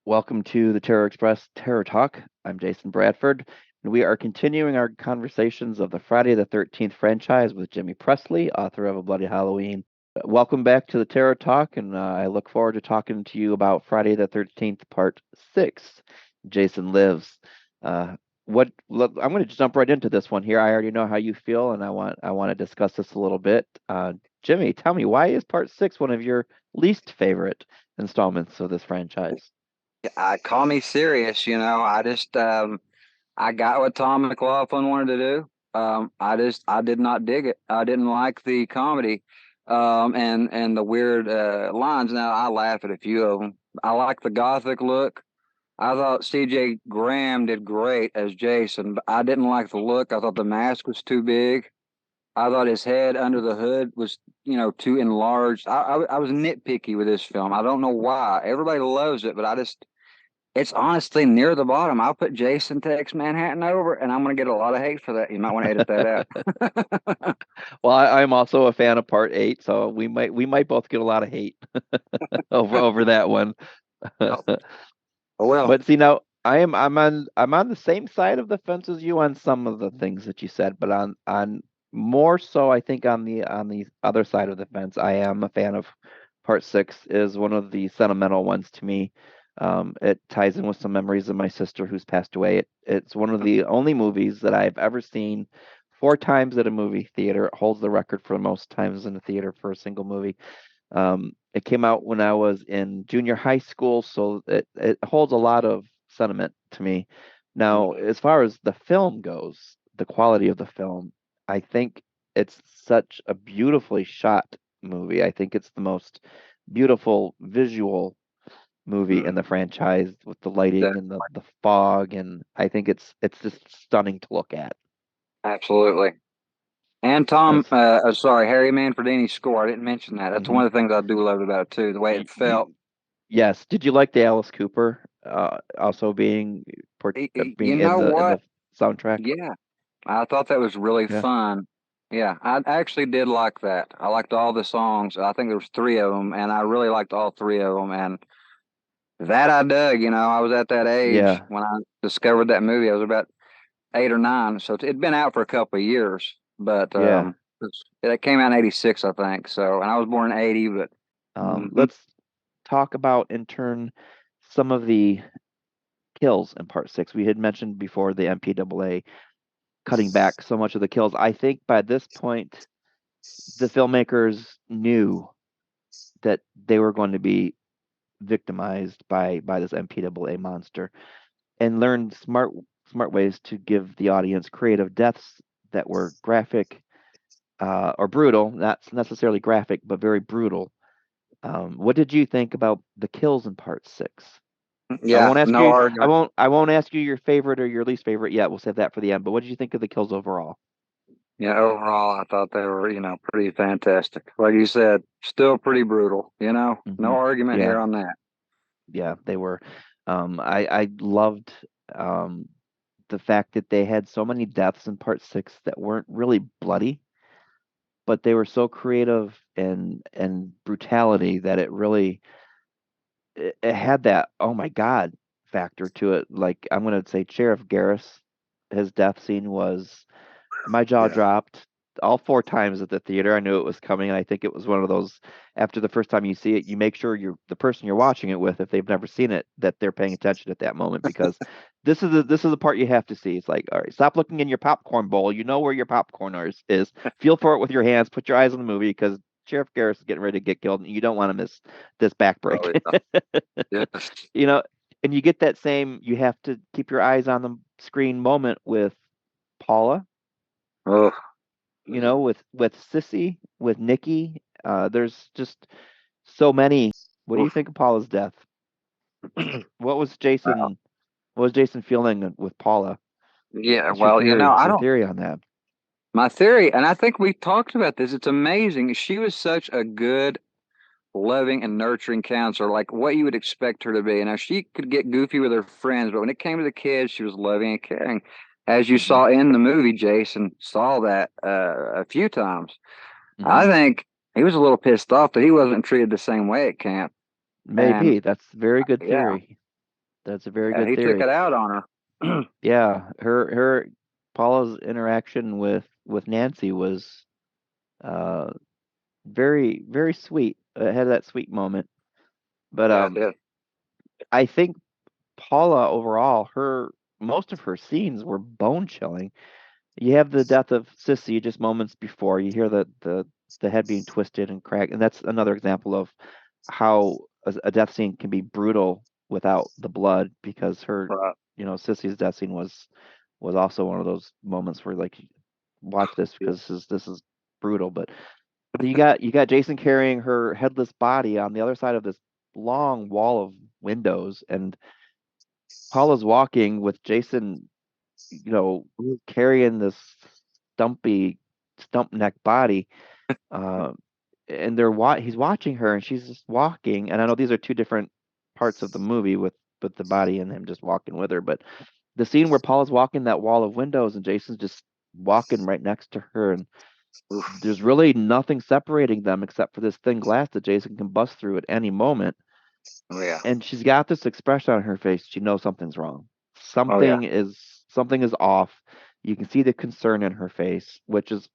Welcome to the Terror Express Terror Talk. I'm Jason Bradford, and we are continuing our conversations of the Friday the 13th franchise with Jimmy Pressley, author of A Bloody Halloween. Welcome back to the Terror Talk, and I look forward to talking to you about Friday the 13th, Part 6, Jason Lives. Uh, I'm going to jump right into this one here. I already know how you feel, and I want to discuss this a little bit. Jimmy, tell me, why is Part 6 one of your least favorite installments of this franchise? I call me serious, I got what Tom McLaughlin wanted to do. I did not dig it. I didn't like the comedy, and the weird lines. Now I laugh at a few of them. I like the gothic look. I thought C.J. Graham did great as Jason, but I didn't like the look. I thought the mask was too big. I thought his head under the hood was, too enlarged. I was nitpicky with this film. I don't know why. Everybody loves it, but it's honestly near the bottom. I'll put Jason Takes Manhattan over, and I'm going to get a lot of hate for that. You might want to edit that out. Well, I'm also a fan of Part 8, so we might both get a lot of hate over that one. Oh, well, But see now, I'm on the same side of the fence as you on some of the things that you said, but on more so I think on the other side of the fence, I am a fan of Part 6 is one of the sentimental ones to me. It ties in with some memories of my sister who's passed away. It's one of the only movies that I've ever seen four times at a movie theater. It holds the record for most times in the theater for a single movie. It came out when I was in junior high school, so it holds a lot of sentiment to me. Now, as far as the film goes, the quality of the film, I think it's such a beautifully shot movie. I think it's the most beautiful visual movie in the franchise with the lighting and the fog, and I think it's just stunning to look at. absolutely. And That's, Harry Manfredini's score. I didn't mention that. That's mhm. one of the things I do love about it too. The way Y- it y- felt. yes. Did you like the Alice Cooper also You being in know the what? soundtrack? Yeah, I thought that was really Yeah. fun. Yeah, I actually did like that. I liked all the songs. I think there was three of them, and I really liked all three of them. And that I dug. I was at that age Yeah. when I discovered that movie. I was about 8 or 9, so it'd been out for a couple of years. But Yeah. it came out in '86, I think. So, and I was born in '80. But mhm. Let's talk about in turn some of the kills in part six. We had mentioned before the MPAA cutting back so much of the kills. I think by this point, the filmmakers knew that they were going to be victimized by this MPAA monster and learned smart ways to give the audience creative deaths that were graphic or brutal, not necessarily graphic, but very brutal. What did you think about the kills in part six? I Yeah, won't ask no you. I argument. won't. I won't ask you your favorite or your least favorite yet. We'll save that for the end. But what did you think of the kills overall? Yeah, overall, I thought they were, pretty fantastic. Like you said, still pretty brutal. No Hmm. argument here Yeah, on that. yeah, they were. I loved um, the fact that they had so many deaths in part six that weren't really bloody, but they were so creative and brutality that it had that oh my god factor to it. Like I'm gonna say Sheriff Garris, his death scene was my jaw Yeah. dropped all four times at the theater. I knew it was coming, and I think it was one of those after the first time you see it, you make sure the person you're watching it with, if they've never seen it, that they're paying attention at that moment because this is the part you have to see. It's like, all right, stop looking in your popcorn bowl. You know where your popcorn is. Feel for it with your hands. Put your eyes on the movie because Sheriff Garris is getting ready to get killed, and you don't want to miss this back Oh, break. yeah. Yes. you know, and you get that same. You have to keep your eyes on the screen moment with Paula, Oh, with Sissy, with Nikki. There's just so many. What do you oof. think of Paula's death? What was Well, Jason? What was Jason feeling with Paula? yeah. What's your Well, theory? I Your don't. theory on that? My theory, and I think we talked about this. It's amazing. She was such a good, loving, and nurturing counselor, like what you would expect her to be. Now she could get goofy with her friends, but when it came to the kids, she was loving and caring. As you Hmm. saw in the movie, Jason saw that a few times. Hmm. I think he was a little pissed off that he wasn't treated the same way at camp. And Maybe that's a very good yeah, theory. That's a very Yeah, good he took theory. it out on her. Yeah, her Paula's interaction with Nancy was uh very sweet. It had that sweet moment. But Yeah, it did. I think Paula overall, her most of her scenes were bone chilling. You have the death of Sissy just moments before. You hear the head being twisted and cracked, and that's another example of how a death scene can be brutal without the blood because her, Right. Sissy's death scene was also one of those moments where like watch this because this is brutal. But you got Jason carrying her headless body on the other side of this long wall of windows, and Paula's walking with Jason, carrying this stumpy, stump neck body. Uh, and he's watching her, and she's just walking. And I know these are two different parts of the movie with the body and him just walking with her, but the scene where Paula's walking that wall of windows and Jason's just walking right next to her, and Oof. there's really nothing separating them except for this thin glass that Jason can bust through at any moment. Oh yeah. And she's got this expression on her face. She knows something's wrong. Oh yeah. Something is off. You can see the concern in her face, which is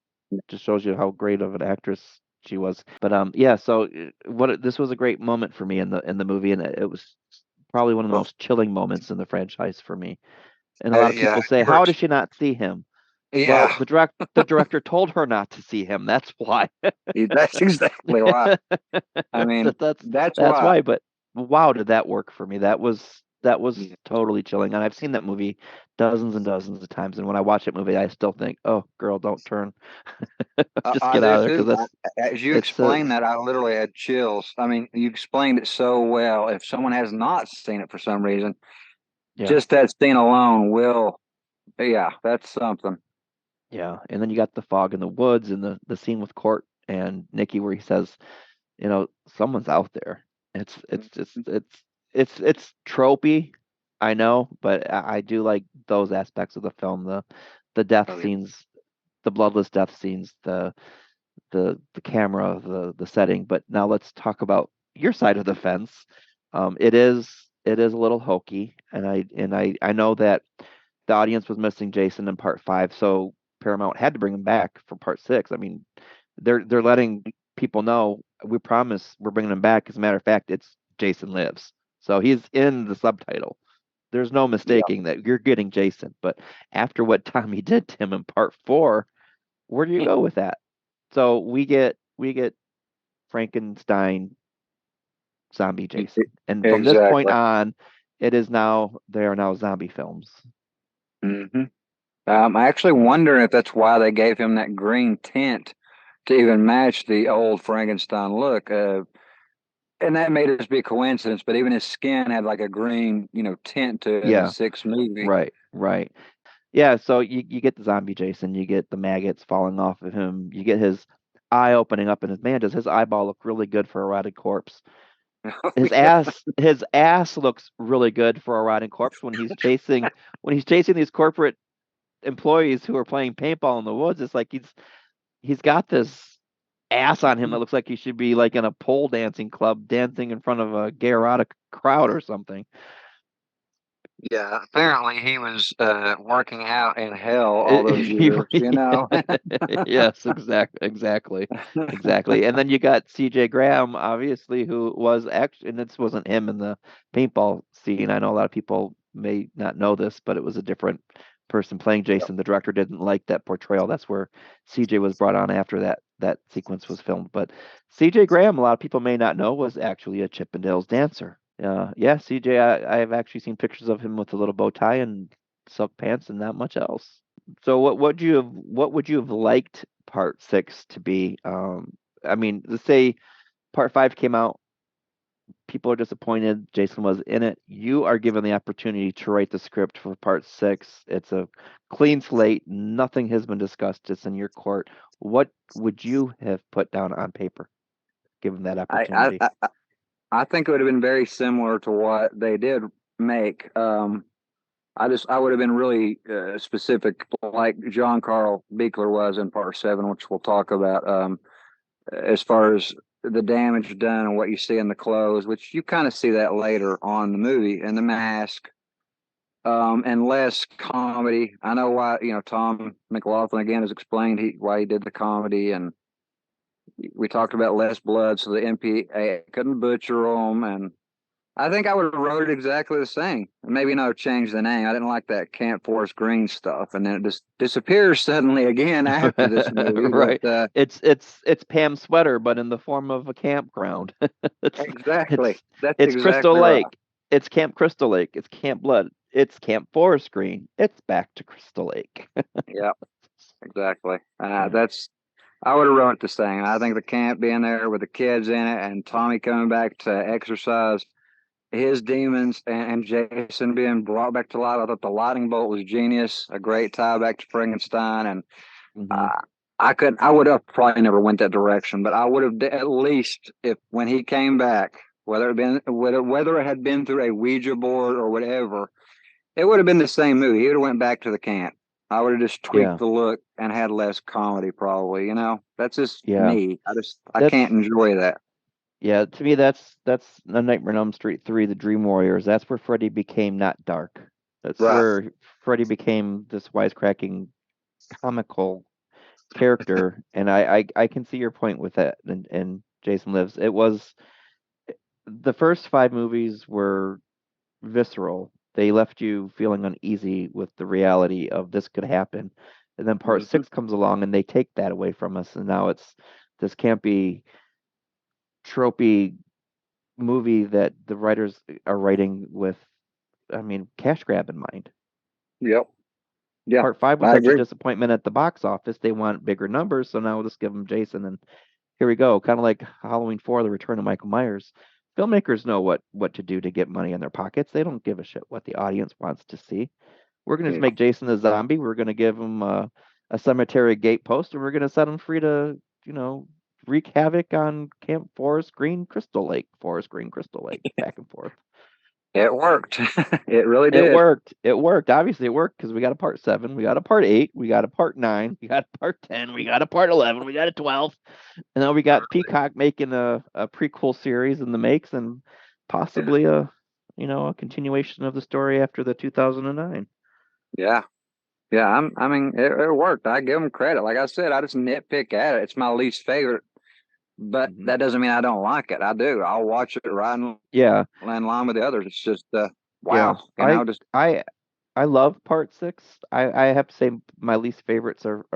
just shows you how great of an actress she was. But yeah, so this was a great moment for me in the movie, and it was probably one of the Well, most chilling moments in the franchise for me. And a lot of yeah. people say, how does she not see him? Well, Yeah. the director told her not to see him. That's why. That's exactly why. I mean, That's that's that's why. why. But wow, did that work for me? That was Yeah. totally chilling, and I've seen that movie dozens and dozens of times. And when I watch that movie, I still think, "Oh, girl, don't turn. Just I get out do of there," because too. that's As you it's explained that, I literally had chills. I mean, you explained it so well. If someone has not seen it for some reason, yeah, just that scene alone will, yeah, that's something. yeah. And then you got the fog in the woods and the scene with Court and Nikki where he says, someone's out there. It's just it's tropey, I know, but I do like those aspects of the film, the death Oh yeah. scenes, the bloodless death scenes, the camera, the setting. But now let's talk about your side of the fence. It is a little hokey, and I know that the audience was missing Jason in part five, so Paramount had to bring him back for part six. I mean, they're letting people know we promise we're bringing him back. As a matter of fact, it's Jason Lives, so he's in the subtitle. There's no Yeah. mistaking that you're getting Jason. But after what Tommy did to him in part four, where do you go with that? So we get Frankenstein zombie Jason. And from this point Exactly. on, they are now zombie films. hmm I actually wonder if that's why they gave him that green tint to even match the old Frankenstein look. And that may just be a coincidence, but even his skin had like a green, tint to it in the Yeah, sixth movie. right, right. Yeah, so you get the zombie Jason, you get the maggots falling off of him, you get his eye opening up, and does his eyeball look really good for a rotted corpse? Oh, His yeah. ass looks really good for a rotting corpse when he's chasing these corporate employees who are playing paintball in the woods. It's like he's got this ass on him that looks like he should be like in a pole dancing club dancing in front of a gay erotic crowd or something. Yeah, apparently he was working out in hell all those years, Yes, exactly. And then you got C.J. Graham, obviously, who was actually, and this wasn't him in the paintball scene. I know a lot of people may not know this, but it was a different person playing Jason. The director didn't like that portrayal. That's where C.J. was brought on after that sequence was filmed. But C.J. Graham, a lot of people may not know, was actually a Chippendales dancer. Yeah, CJ, I've actually seen pictures of him with a little bow tie and silk pants and not much else. So what would you have liked part six to be? I mean, let's say part five came out, people are disappointed, Jason was in it. You are given the opportunity to write the script for part six. It's a clean slate, nothing has been discussed, it's in your court. What would you have put down on paper given that I, I, opportunity? I, I think it would have been very similar to what they did make. I would have been really specific, like John Carl Beekler was in part seven, which we'll talk about. as far as the damage done and what you see in the clothes, which you kind of see that later on in the movie, and the mask, and less comedy. I know why, Tom McLaughlin again has explained why he did the comedy, and we talked about less blood, so the MPA couldn't butcher them, and I think I would have wrote it exactly the same. Maybe not change the name. I didn't like that Camp Forest Green stuff, and then it just disappears suddenly again after this movie. Right. But It's Pam's sweater, but in the form of a campground. It's exactly, it's that's it's Crystal exactly right. Lake. It's Camp Crystal Lake. It's Camp Blood. It's Camp Forest Green. It's back to Crystal Lake. Yeah, exactly. Yeah. That's I would have wrote the same. I think the camp being there with the kids in it, and Tommy coming back to exercise his demons, and Jason being brought back to life. I thought the lightning bolt was genius, a great tie back to Frankenstein, and Hmm. uh, I would have probably never went that direction, but I would have at least, if when he came back, whether it had been through a Ouija board or whatever, it would have been the same movie. He would have went back to the camp. I would have just tweaked Yeah. the look and had less comedy, probably. That's just Yeah. me. I can't That's enjoy that. yeah, to me that's A Nightmare on Elm Street 3, The Dream Warriors. That's where Freddy became not dark. That's Right. where Freddy became this wisecracking comical character, and I can see your point with that. And Jason Lives. It was the first five movies were visceral. They left you feeling uneasy with the reality of this could happen. And then part Hmm. six comes along and they take that away from us. And now it's this campy, tropey movie that the writers are writing with, I mean, cash grab in mind. Yep. Yeah, Part five was I such a agree. disappointment at the box office. They want bigger numbers, so now we'll just give them Jason, and here we go. Kind of like Halloween 4, The Return of Michael Myers. Filmmakers know what to do to get money in their pockets. They don't give a shit what the audience wants to see. We're gonna just Yeah. make Jason a zombie. We're gonna give him a cemetery gatepost, and we're gonna set him free to, you know, wreak havoc on Camp Forest Green, Crystal Lake, back and forth. It worked. It really It did. worked. It worked. Obviously, it worked because we got a part seven, we got a part eight, we got a part nine, we got a part 10, we got a part 11, we got a 12, and now we got Peacock making a prequel series in the makes, and possibly a continuation of the story after the 2009. Yeah. Yeah. I mean, it worked. I give them credit. Like I said, I just nitpick at it. It's my least favorite, but Hmm. that doesn't mean I don't like it. I do. I'll watch it right Yeah, in line with the others. It's just, yeah. wow. Just, I I love part six. I have to say my least favorites are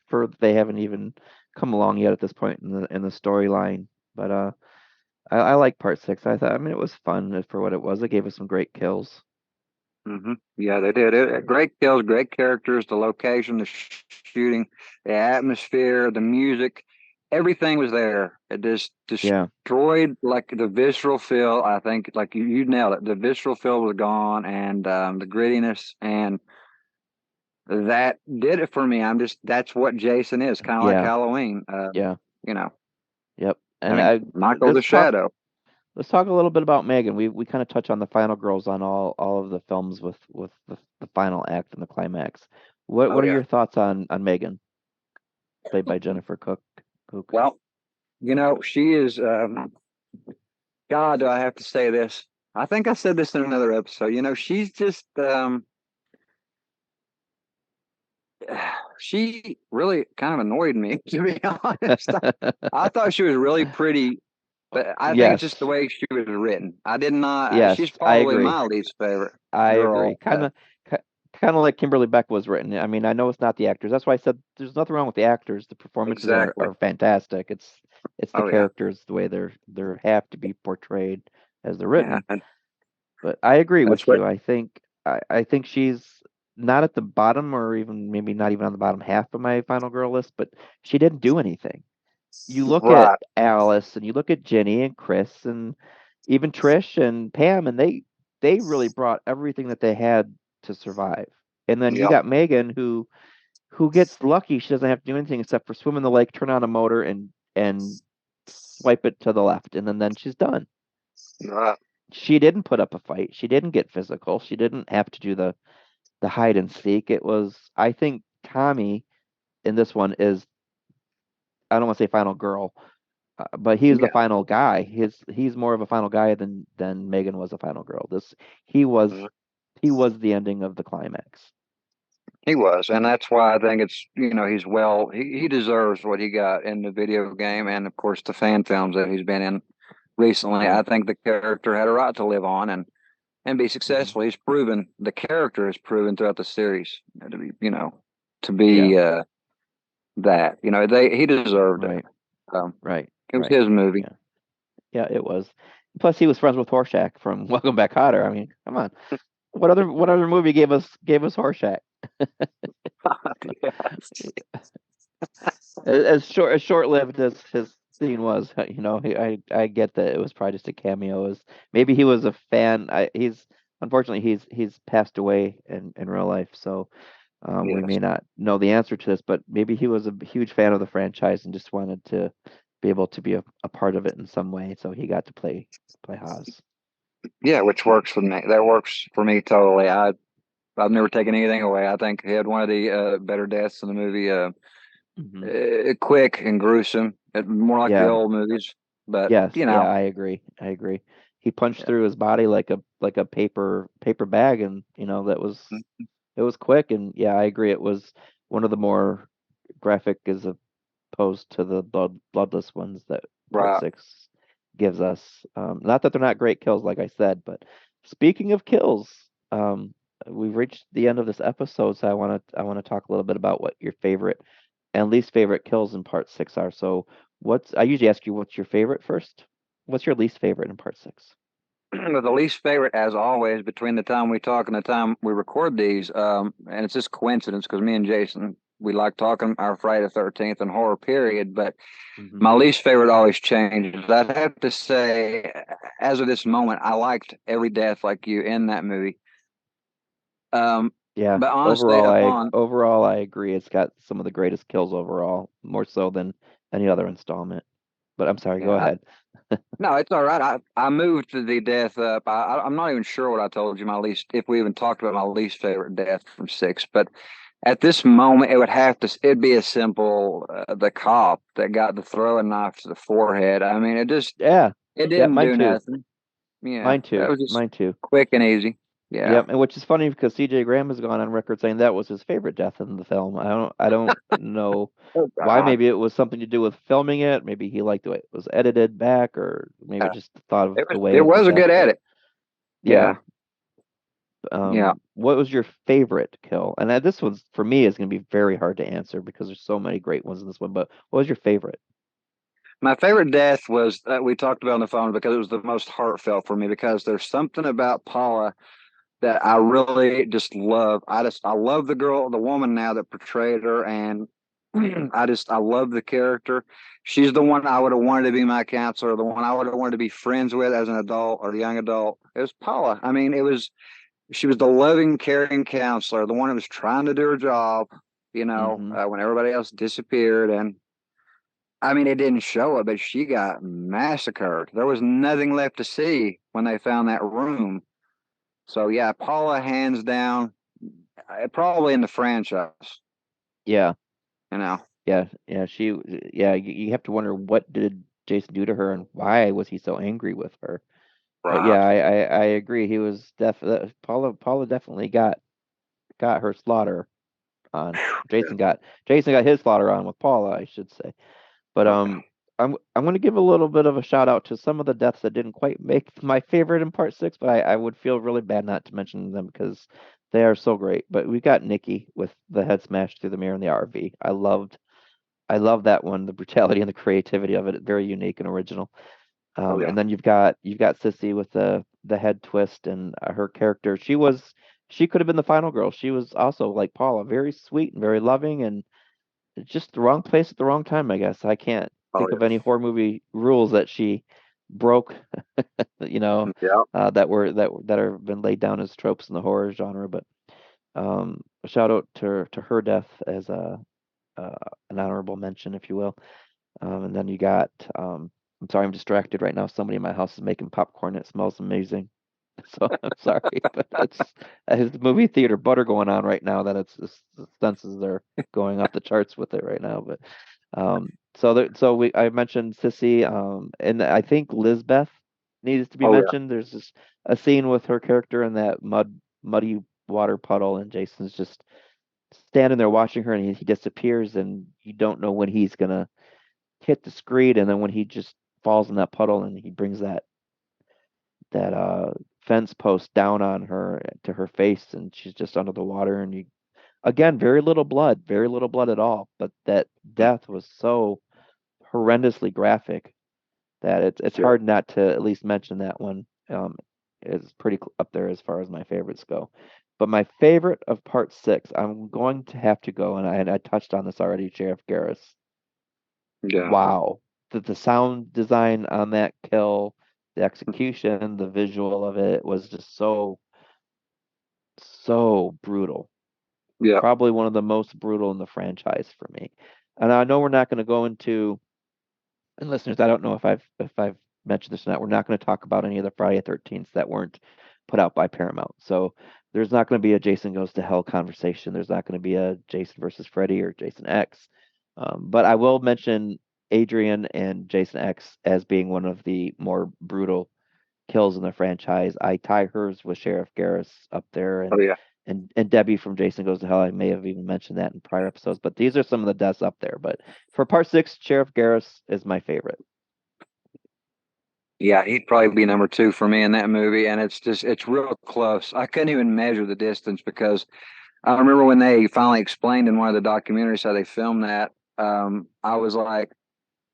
for they haven't even come along yet at this point in the storyline. But I like part six. I mean, it was fun for what it was. It gave us some great kills. yeah, they did. Great kills, great characters, the location, the shooting, the atmosphere, the music, everything was there. It just Yeah, destroyed like the visceral feel. I think, like you nailed it. The visceral feel was gone, and the grittiness, and that did it for me. That's what Jason is, kind of like yeah, Halloween. yeah, You know, yep. I And mean, Michael the Shadow. let's talk a little bit about Megan. We kind of touch on the final girls on all of the films with the final act and the climax. Oh What are yeah. your thoughts on Megan, played by Jennifer Cook? Well, she is. God, do I have to say this? I think I said this in another episode. She's just she really kind of annoyed me, to be honest. I thought she was really pretty, but I think it's just the Yes, way she was written. I did not. yes, She's I probably agree. my least favorite I agree. girl. Kind of like Kimberly Beck was written. I mean, I know it's not the actors. That's why I said there's nothing wrong with the actors. The performances are Exactly. are fantastic. It's the Oh yeah. characters, the way they're have to be portrayed as they're Yeah. written. And But I agree that's with what. you. I think she's not at the bottom, or even maybe not even on the bottom half of my final girl list, but she didn't do anything. You look at Right. Alice and you look at Jenny and Chris and even Trish and Pam, and they really brought everything that they had to survive. And then you Yep. got Megan who gets lucky. She doesn't have to do anything except for swim in the lake, turn on a motor, and swipe it to the left, and then she's done. Right. She didn't put up a fight. She didn't get physical. She didn't have to do the hide and seek. It was, I think, Tommy in this one is, I don't want to say final girl, but he's the Yeah. final guy. He's more of a final guy than Megan was a final girl. He was Mhm. he was the ending of the climax. He was, and that's why I think it's, he's well, he deserves what he got in the video game and of course the fan films that he's been in recently. Yeah. I think the character had a right to live on and be Hmm. successful. He's proven the character has proven throughout the series to be, to Yeah. be that. He deserved it. Right. Um, Right. it was Right. his movie. Yeah. Yeah. It was. Plus, he was friends with Horshack from Welcome Back, Kotter. I mean, come on. What other movie gave us Horshack? Yeah. As short-lived as his scene was, I get that it was probably just a cameo. As maybe he was a fan. He's unfortunately he's passed away in real life, so we Yes. may not know the answer to this, but maybe he was a huge fan of the franchise and just wanted to be able to be a part of it in some way, so he got to play Haas. Yeah, which works for me. That works for me totally. I've never taken anything away. I think he had one of the better deaths in the movie. Hmm. Quick and gruesome, more like the Yeah. old movies. But Yes. Yeah. I agree. I agree. He punched yeah. through his body like a paper bag, and it was quick. And yeah, I agree. It was one of the more graphic as opposed to the bloodless ones that part Right. six gives us. Not that they're not great kills, like I said, but speaking of kills, um, we've reached the end of this episode, so I want to talk a little bit about what your favorite and least favorite kills in part six are. So I usually ask you what's your favorite first. What's your least favorite in part six? But the least favorite, as always, between the time we talk and the time we record these, and it's just coincidence because me and Jason, we like talking our Friday the 13th and horror period, but Hmm. my least favorite always changes. I'd have to say, as of this moment, I liked every death like you in that movie. Um, Yeah, but honestly, overall I agree. It's got some of the greatest kills overall, more so than any other installment. But I'm sorry, go yeah, ahead. no, it's all right. I moved the death up. I'm not even sure what I told you my least, if we even talked about my least favorite death from six, but at this moment, it'd be a simple, the cop that got the throwing knife to the forehead. I mean, Yeah. it Yeah, didn't mine do too. nothing. Yeah, Mine that too. was just Mine too. quick and easy. Yeah. Yep, and which is funny because CJ Graham has gone on record saying that was his favorite death in the film. I don't know Oh why. God. Maybe it was something to do with filming it. Maybe he liked the way it was edited back, or maybe Yeah. just thought of the It way the was a death. good But edit. yeah, Yeah. Yeah. what was your favorite kill? And this one's for me is going to be very hard to answer because there's so many great ones in this one. But what was your favorite? My favorite death was that we talked about on the phone because it was the most heartfelt for me because there's something about Paula that I really just love. I love the woman now that portrayed her, and I love the character. She's the one I would have wanted to be my counselor, the one I would have wanted to be friends with as an adult or a young adult. It was Paula. I mean, she was the loving, caring counselor, the one who was trying to do her job. Hmm. When everybody else disappeared, and I mean, it didn't show it, but she got massacred. There was nothing left to see when they found that room. So yeah, Paula hands down, probably in the franchise. Yeah, You know, yeah. Yeah. You have to wonder what did Jason do to her and why was he so angry with her? But yeah, right? I agree. He was Paula definitely got her slaughter on. Jason got his slaughter on with Paula, I should say. But Oh yeah. I'm going to give a little bit of a shout out to some of the deaths that didn't quite make my favorite in part six, but I would feel really bad not to mention them because they are so great. But we got Nikki with the head smashed through the mirror in the RV. I love that one, the brutality and the creativity of it, very unique and original. Oh yeah. And then you've got Sissy with the head twist and her character. She could have been the final girl. She was also like Paula, very sweet and very loving, and just the wrong place at the wrong time, I guess. I can't Oh think of any horror movie rules that she broke, you know, yeah. Yeah. that have been laid down as tropes in the horror genre. But a shout out to her death as uh, an honorable mention, if you will. And then you got, I'm sorry, I'm distracted right now. Somebody in my house is making popcorn. It smells amazing. So I'm sorry, but it's the movie theater butter going on right now that the senses are going off the charts with it right now. But I mentioned Sissy, and I think Lizbeth needs to be Oh yeah, mentioned. There's this a scene with her character in that muddy water puddle, and Jason's just standing there watching her, and he disappears, and you don't know when he's gonna hit the screen, and then when he just falls in that puddle, and he brings that fence post down on her to her face, and she's just under the water, and you again very little blood at all, but that death was so horrendously graphic that it's yeah, hard not to at least mention that one. Is pretty up there as far as my favorites go. But my favorite of part six, I'm going to have to go, and I touched on this already, Sheriff Garris. yeah, Wow. The sound design on that kill, the execution, the visual of it was just so brutal. yeah. Probably one of the most brutal in the franchise for me. And I know we're not going to go into, and listeners, I don't know if I've mentioned this or not. We're not going to talk about any of the Friday the 13th that weren't put out by Paramount. So there's not going to be a Jason Goes to Hell conversation. There's not going to be a Jason versus Freddy or Jason X. But I will mention Adrian and Jason X as being one of the more brutal kills in the franchise. I tie hers with Sheriff Garris up there, Oh yeah. and Debbie from Jason Goes to Hell. I may have even mentioned that in prior episodes, but these are some of the deaths up there. But for part six, Sheriff Garris is my favorite. Yeah, he'd probably be number two for me in that movie, and it's real close. I couldn't even measure the distance because I remember when they finally explained in one of the documentaries how they filmed that. I was like,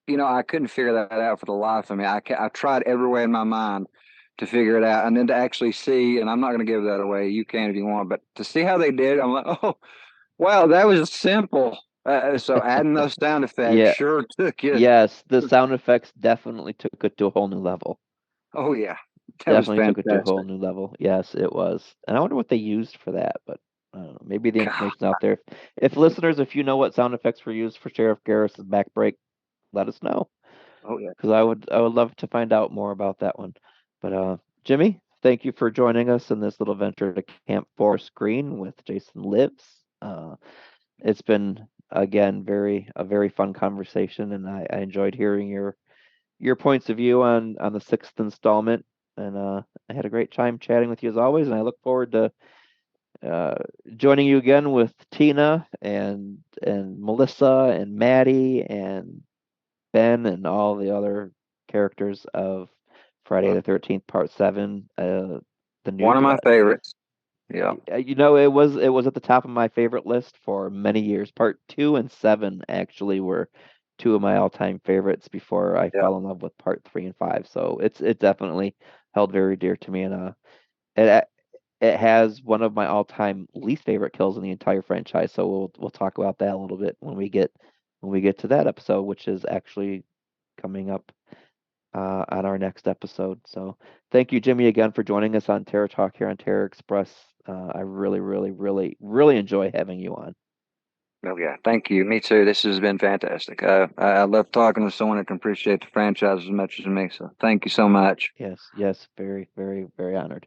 I couldn't figure that out for the life of me. I tried every way in my mind to figure it out, and then to actually see, and I'm not going to give that away. You can if you want, but to see how they did, I'm like, oh, wow, that was simple. So adding those sound effects Yeah, sure took you. yes, the sound effects definitely took it to a whole new level. Oh yeah, that was Definitely took it to a whole fantastic. new level. Yes, it was. And I wonder what they used for that, but I don't know. Maybe the God, information's out there. If listeners, if you know what sound effects were used for Sheriff Garris's back break, let us know. oh yeah, Because I would love to find out more about that one. But Jimmy, thank you for joining us in this little venture to Camp Forest Green with Jason Lives. It's been again a very fun conversation, and I enjoyed hearing your points of view on the sixth installment. And I had a great time chatting with you as always, and I look forward to uh, joining you again with Tina and Melissa and Maddie and Ben and all the other characters of Friday the 13th Part 7, The New one of my Blood. favorites. Yeah, It was at the top of my favorite list for many years. Part 2 and 7 actually were two of my all-time favorites before I yeah, fell in love with Part 3 and 5. So it definitely held very dear to me, and it it has one of my all-time least favorite kills in the entire franchise. So we'll talk about that a little bit when we get to that episode, which is actually coming up on our next episode. So thank you, Jimmy, again for joining us on Terror Talk here on Terror Express. I really, really, really, really enjoy having you on. oh yeah. Thank you. Me too. This has been fantastic. I love talking to someone that can appreciate the franchise as much as me. So thank you so much. Yes, yes, very, very, very honored.